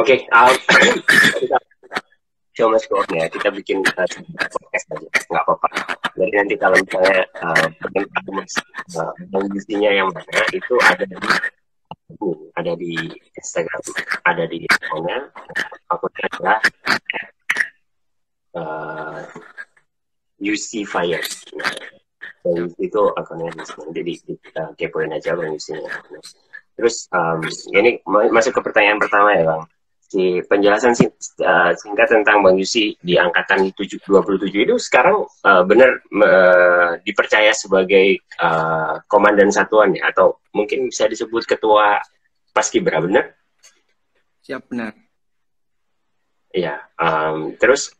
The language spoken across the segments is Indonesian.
Oke, kita show mas ya, kita bikin podcast aja, nggak apa-apa. Jadi nanti kalau misalnya pengen tahu mas kondisinya yang mana, itu ada di Instagram, ada di akunnya. Akunnya adalah UC Fire. Nah, itu akunnya nanti kita kepoin aja bang UC-nya. Terus ini masuk ke pertanyaan pertama ya bang. Si penjelasan singkat tentang Bang Yusi di angkatan 27 itu sekarang benar dipercaya sebagai komandan satuan ya, atau mungkin bisa disebut ketua Paskibra, benar? Siap, benar. Ya, terus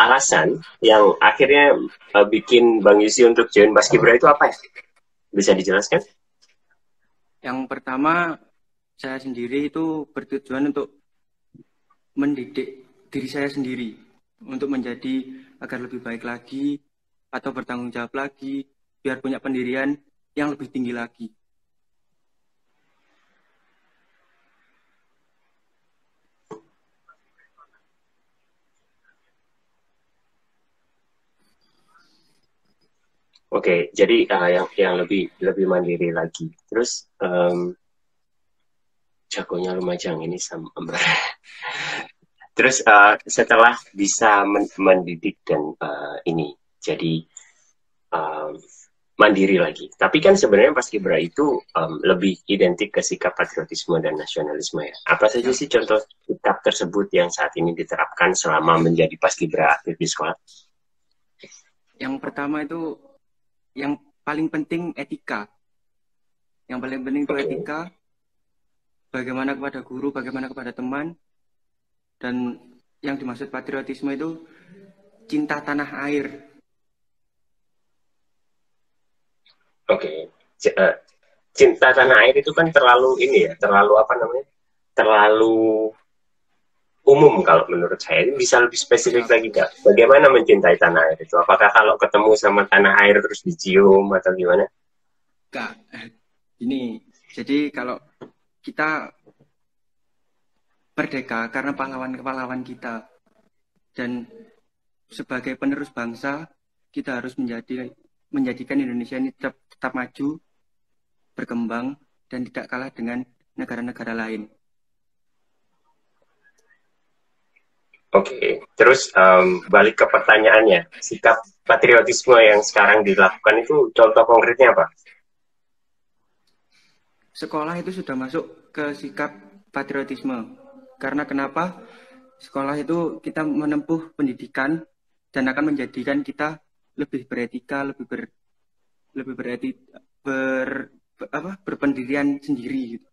alasan yang akhirnya bikin Bang Yusi untuk join Paskibra itu apa ya? Bisa dijelaskan? Yang pertama, saya sendiri itu bertujuan untuk mendidik diri saya sendiri untuk menjadi agar lebih baik lagi atau bertanggung jawab lagi, biar punya pendirian yang lebih tinggi lagi. Oke, jadi yang lebih mandiri lagi. Terus jagonya Lumajang ini sama. Terus setelah bisa mendidik dan ini jadi mandiri lagi. Tapi kan sebenarnya Paskibra itu lebih identik ke sikap patriotisme dan nasionalisme ya. Apa saja sih contoh sikap tersebut yang saat ini diterapkan selama menjadi Paskibra aktif di sekolah? Yang pertama itu yang paling penting etika. Yang paling penting itu etika. Bagaimana kepada guru, bagaimana kepada teman. Dan yang dimaksud patriotisme itu cinta tanah air. Oke. Cinta tanah air itu kan terlalu ini ya, terlalu apa namanya? Terlalu umum kalau menurut saya. Ini bisa lebih spesifik lagi nggak? Bagaimana mencintai tanah air itu? Apakah kalau ketemu sama tanah air terus dicium atau gimana? Enggak. Ini, jadi kalau kita merdeka karena pahlawan-pahlawan kita, dan sebagai penerus bangsa kita harus menjadikan Indonesia ini tetap maju, berkembang, dan tidak kalah dengan negara-negara lain. Oke, terus balik ke pertanyaannya, sikap patriotisme yang sekarang dilakukan itu contoh konkretnya apa? Sekolah itu sudah masuk ke sikap patriotisme. Karena kenapa? Sekolah itu kita menempuh pendidikan dan akan menjadikan kita lebih beretika, berpendirian sendiri gitu.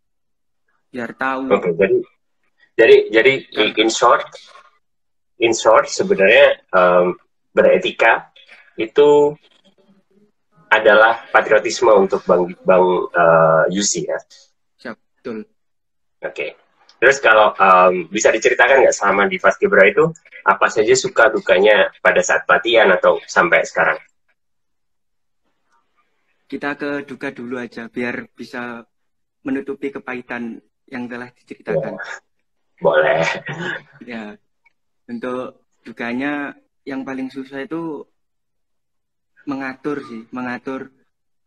Biar tahu. Oke, jadi in short sebenarnya beretika itu adalah patriotisme untuk Bang Yusi ya. Siap, betul. Oke. Terus kalau bisa diceritakan nggak selama di Paskibra itu apa saja suka dukanya pada saat pelatihan atau sampai sekarang? Kita ke duka dulu aja biar bisa menutupi kepahitan yang telah diceritakan. Ya, boleh. Ya, untuk dukanya yang paling susah itu mengatur sih, mengatur.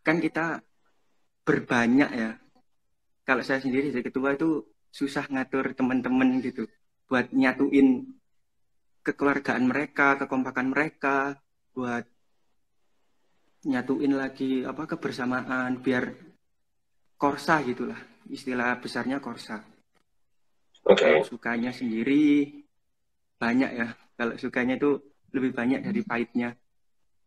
Kan kita berbanyak ya. Kalau saya sendiri jadi ketua itu susah ngatur teman-teman gitu buat nyatuin kekeluargaan mereka, kekompakan mereka, buat nyatuin lagi kebersamaan biar korsa gitulah. Istilah besarnya korsa. Kalau Oke. sukanya sendiri banyak ya. Kalau sukanya itu lebih banyak dari pahitnya.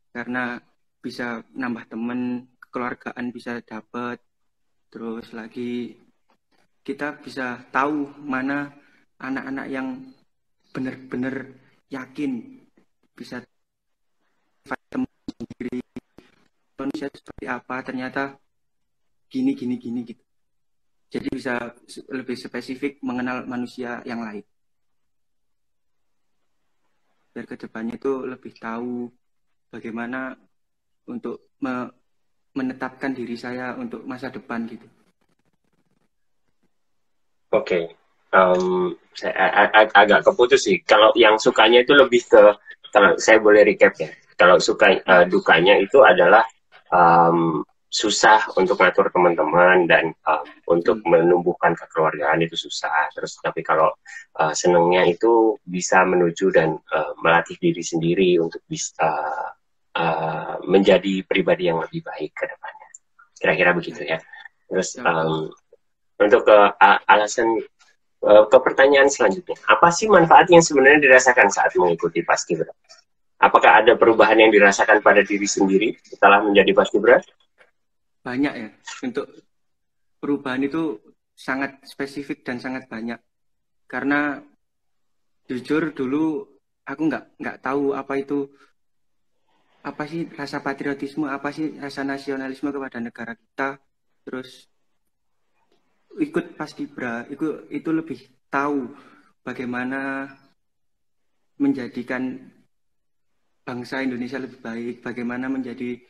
Karena bisa nambah temen, kekeluargaan bisa dapat. Terus lagi kita bisa tahu mana anak-anak yang benar-benar yakin bisa teman sendiri. Indonesia seperti apa, ternyata gini gitu. Jadi bisa lebih spesifik mengenal manusia yang lain. Biar kedepannya itu lebih tahu bagaimana untuk menetapkan diri saya untuk masa depan gitu. Oke. agak keputus sih. Kalau yang sukanya itu lebih ke, kalau saya boleh recap ya. Kalau suka dukanya itu adalah susah untuk ngatur teman-teman dan untuk menumbuhkan kekeluargaan itu susah. Terus tapi kalau senengnya itu bisa menuju dan melatih diri sendiri untuk bisa menjadi pribadi yang lebih baik ke depannya. Kira-kira begitu ya. Terus untuk alasan ke pertanyaan selanjutnya, apa sih manfaat yang sebenarnya dirasakan saat mengikuti Paskibra? Apakah ada perubahan yang dirasakan pada diri sendiri setelah menjadi Paskibra? Banyak ya. Untuk perubahan itu sangat spesifik dan sangat banyak. Karena jujur dulu aku nggak tahu apa sih rasa patriotisme, apa sih rasa nasionalisme kepada negara kita. Terus ikut Paskibra itu lebih tahu bagaimana menjadikan bangsa Indonesia lebih baik, bagaimana menjadi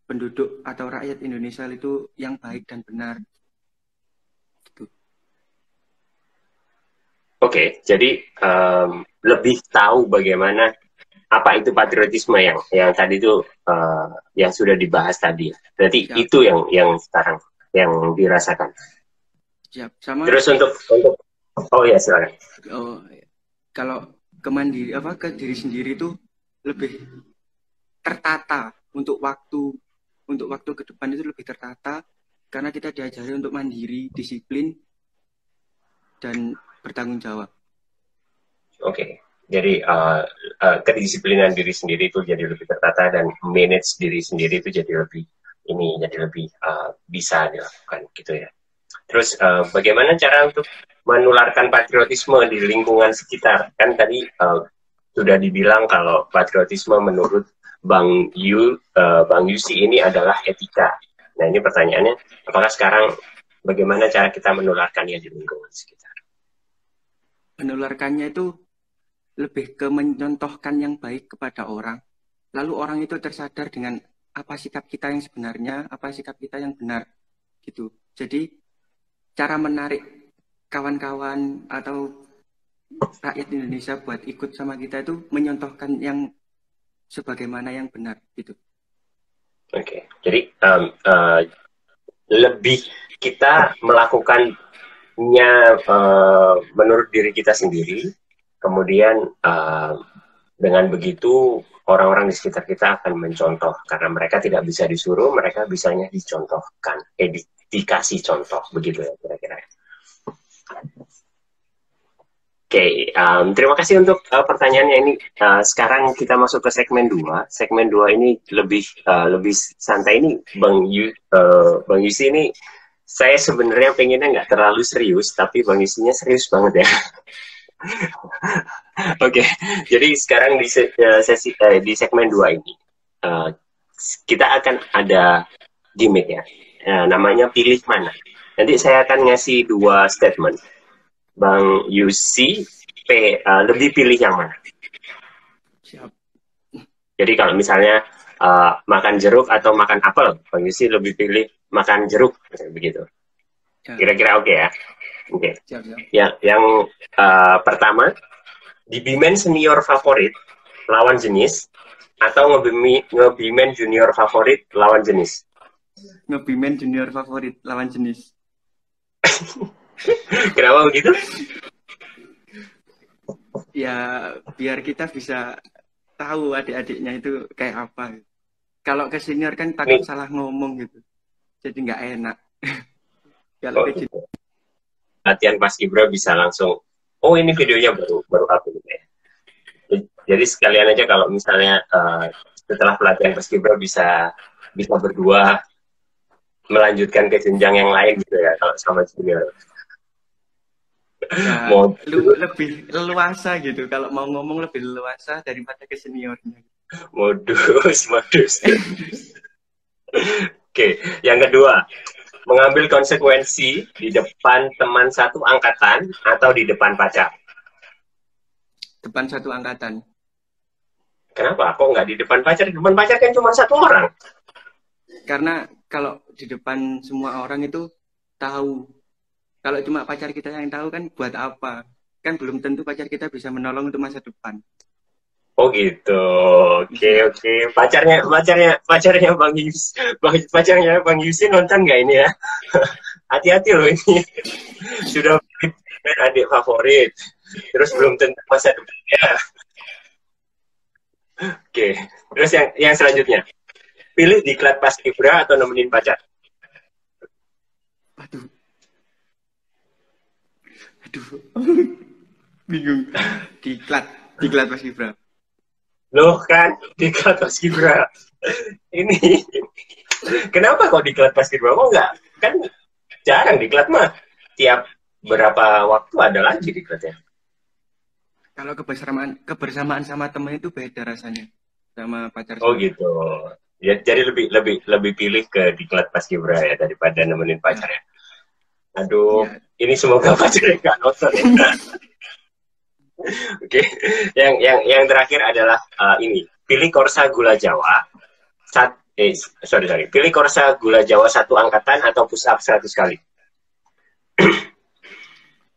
penduduk atau rakyat Indonesia itu yang baik dan benar. Gitu. Oke, jadi lebih tahu bagaimana apa itu patriotisme yang tadi itu yang sudah dibahas tadi. Berarti Siap. itu yang sekarang yang dirasakan. Siap. Sama. Terus untuk oh ya silakan. Oh, kalau ke diri sendiri itu lebih tertata untuk waktu ke depan itu lebih tertata karena kita diajari untuk mandiri, disiplin dan bertanggung jawab. Oke. Jadi kedisiplinan diri sendiri itu jadi lebih tertata dan manage diri sendiri itu jadi lebih bisa dilakukan gitu ya. Terus bagaimana cara untuk menularkan patriotisme di lingkungan sekitar? Kan tadi sudah dibilang kalau patriotisme menurut Bang Yusi ini adalah etika. Nah ini pertanyaannya, apakah sekarang bagaimana cara kita menularkannya di lingkungan sekitar? Menularkannya itu lebih ke mencontohkan yang baik kepada orang. Lalu orang itu tersadar dengan apa sikap kita yang sebenarnya, apa sikap kita yang benar gitu. Jadi cara menarik kawan-kawan atau rakyat Indonesia buat ikut sama kita itu menyontohkan yang sebagaimana yang benar gitu. Oke, jadi lebih kita melakukannya menurut diri kita sendiri, kemudian dengan begitu orang-orang di sekitar kita akan mencontoh karena mereka tidak bisa disuruh, mereka bisanya dicontohkan, dikasih contoh begitu ya kira-kira. Oke, terima kasih untuk pertanyaannya ini. Sekarang kita masuk ke segmen 2. Segmen 2 ini lebih santai ini, Bang Yusi ini. Saya sebenarnya pengennya nggak terlalu serius, tapi Bang Yusinya serius banget ya. Oke, jadi sekarang di segmen 2 ini kita akan ada gimmick ya. Namanya pilih mana. Nanti saya akan ngasih 2 statement. Bang Yusi lebih pilih yang mana? Siap. Jadi kalau misalnya makan jeruk atau makan apel, Bang Yusi lebih pilih makan jeruk, begitu. Kira-kira oke ya? Oke. Siap, siap. Yang pertama, di Bimen senior favorit lawan jenis atau ngebimen junior favorit lawan jenis? Ngebimen junior favorit lawan jenis. Kenapa begitu? Ya biar kita bisa tahu adik-adiknya itu kayak apa. Kalau ke senior kan takut salah ngomong gitu, jadi nggak enak. Kalau ke junior, latihan Paskibra bisa langsung, oh ini videonya baru up gitu ya. Jadi sekalian aja kalau misalnya setelah pelatihan Paskibra bisa berdua melanjutkan ke jenjang yang lain gitu ya kalau sama junior. ya, lebih leluasa gitu. Kalau mau ngomong lebih leluasa daripada ke seniornya. Modus. Oke, yang kedua, mengambil konsekuensi di depan teman satu angkatan atau di depan pacar? Depan satu angkatan. Kenapa? Kok nggak di depan pacar? Di depan pacar kan cuma 1 orang. Karena kalau di depan semua orang itu tahu Kalau cuma pacar kita yang tahu kan buat apa? Kan belum tentu pacar kita bisa menolong untuk masa depan. Oh gitu. Oke Iya. oke. Pacarnya pacarnya Bang Yusi nonton nggak ini ya? Hati-hati loh ini. Sudah adik favorit. Terus belum tentu masa depannya. Oke. Terus yang selanjutnya. Pilih diklat pas kibra atau nemenin pacar? Aduh, aduh, bingung. Diklat, diklat Mas Gibran. Loh kan, diklat pas kibra. Ini kenapa kok diklat pas kibra? Kok enggak? Kan jarang diklat mah. Tiap berapa waktu ada lagi diklatnya. Kalau kebersamaan sama temen itu beda rasanya sama pacar Oh sendiri. gitu. Ya, jadi lebih lebih lebih pilih ke diklat pas kibra ya daripada nemenin Ya, pacar ya. Aduh, ya. ini semoga pacarnya nggak nonton ya. Oke, yang terakhir adalah ini. Pilih Korsa Gula Jawa. Sorry. Pilih Korsa Gula Jawa satu angkatan atau push up 100 kali.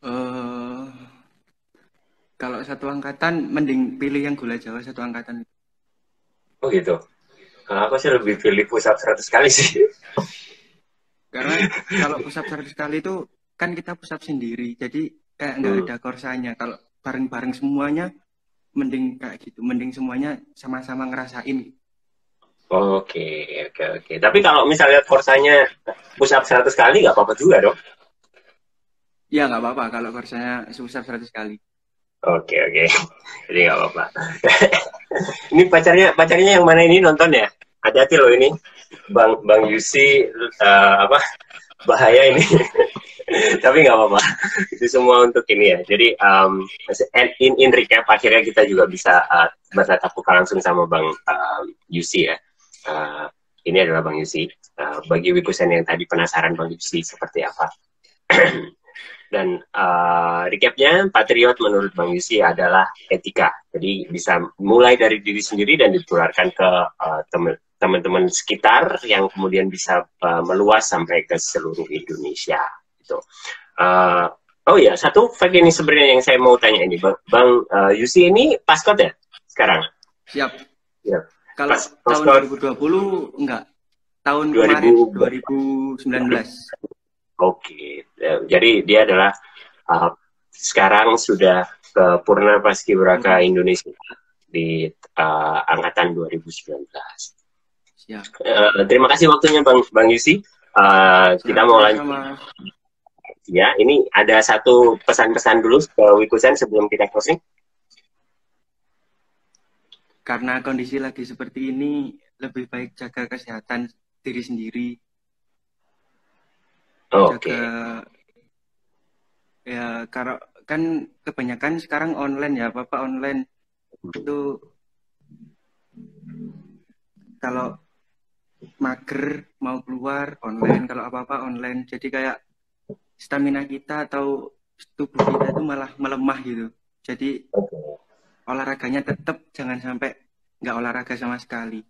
eh Kalau satu angkatan, mending pilih yang gula Jawa satu angkatan. Oh gitu. Kalau aku sih lebih pilih push up 100 kali sih. Karena kalau push up 100 kali itu kan kita push up sendiri, jadi kayak nggak Hmm. ada korsanya. Kalau bareng-bareng semuanya, mending kayak gitu, mending semuanya sama-sama ngerasain. Oke, oke. Tapi kalau misalnya korsanya push up 100 kali nggak apa-apa juga dong. Ya nggak apa-apa kalau korsanya push up 100 kali. Oke. Jadi nggak apa-apa. Ini pacarnya yang mana ini nonton ya? Hati-hati loh ini. Bang Yusi apa bahaya ini. Tapi nggak apa-apa. Itu semua untuk ini ya. Jadi in recap akhirnya kita juga bisa bertatap muka langsung sama Bang Yusi ya. Uh, ini adalah Bang Yusi. Bagi Wikusen yang tadi penasaran Bang Yusi seperti apa. Dan recapnya, patriot menurut Bang Yusi adalah etika. Jadi bisa mulai dari diri sendiri dan ditularkan ke teman-teman sekitar yang kemudian bisa meluas sampai ke seluruh Indonesia. Gitu. Oh ya, satu fact ini sebenarnya yang saya mau tanya ini, Bang Yusi ini paskot ya sekarang? Siap. Ya. Kalau tahun Paskot 2020 enggak. Tahun kemarin 2000. 2019. Oke, jadi dia adalah sekarang sudah ke Purna Paskibraka Purna. Indonesia di angkatan 2019. Siap. Terima kasih waktunya Bang Yusi. Kita mau lanjut Sama-sama. ya. Ini ada satu pesan-pesan dulu ke Wikusen sebelum kita closing. Karena kondisi lagi seperti ini, lebih baik jaga kesehatan diri sendiri, Oke. jaga ya kalau kan kebanyakan sekarang online ya, Bapak online itu kalau mager mau keluar online, kalau apa-apa online. Jadi kayak stamina kita atau tubuh kita itu malah melemah gitu. Jadi olahraganya tetap jangan sampai nggak olahraga sama sekali.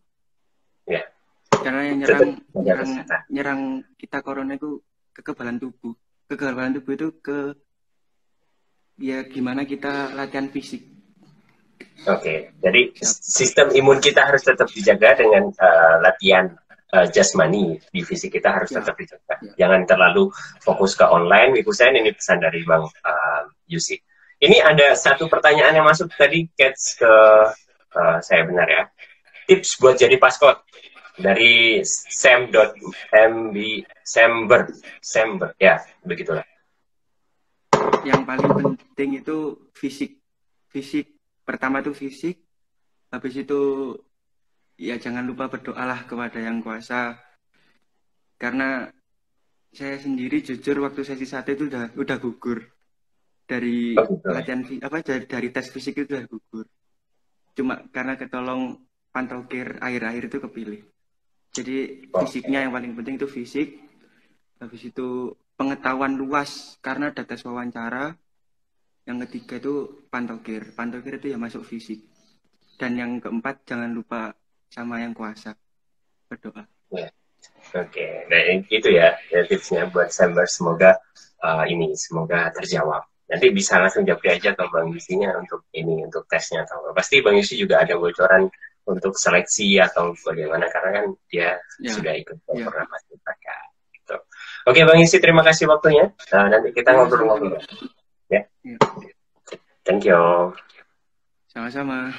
Ya, Karena yang tetap nyerang jaga nyerang kesehatan. nyerang kita corona itu kekebalan tubuh. Kekebalan tubuh itu ya gimana kita latihan fisik. Oke, jadi Siap. sistem imun kita harus tetap dijaga dengan latihan jasmani di fisik kita harus Siap. tetap dijaga. Ya. Jangan terlalu fokus ke online. Wikusen ini pesan dari Bang Yusi. Ini ada satu pertanyaan yang masuk tadi, catch ke saya benar ya. Tips buat jadi paskot dari Sam.mb Sember ya begitulah. Yang paling penting itu fisik. Fisik pertama itu fisik. Habis itu ya jangan lupa berdoalah kepada Yang Kuasa. Karena saya sendiri jujur waktu sesi 1 itu udah gugur dari Oh, gitu. latihan dari tes fisik itu udah gugur. Cuma karena ketolong pantogir akhir-akhir itu kepilih. Jadi fisiknya yang paling penting itu fisik. Habis itu pengetahuan luas karena ada tes wawancara. Yang ketiga itu pantogir. Pantogir itu ya masuk fisik. Dan yang keempat jangan lupa sama Yang Kuasa. Berdoa. Ya. Oke, nah itu ya tipsnya buat Sember. Semoga semoga terjawab. Nanti bisa langsung japri aja ke Bang Yusinya untuk untuk tesnya atau apa. Pasti Bang Yusi juga ada bocoran untuk seleksi atau bagaimana karena kan dia Ya, sudah ikut ya, program Paskibraka. Gitu. Oke Bang Yusi, terima kasih waktunya. Nanti kita ya, ngobrol-ngobrol. sama-sama. Ya, Ya, thank you. sama-sama.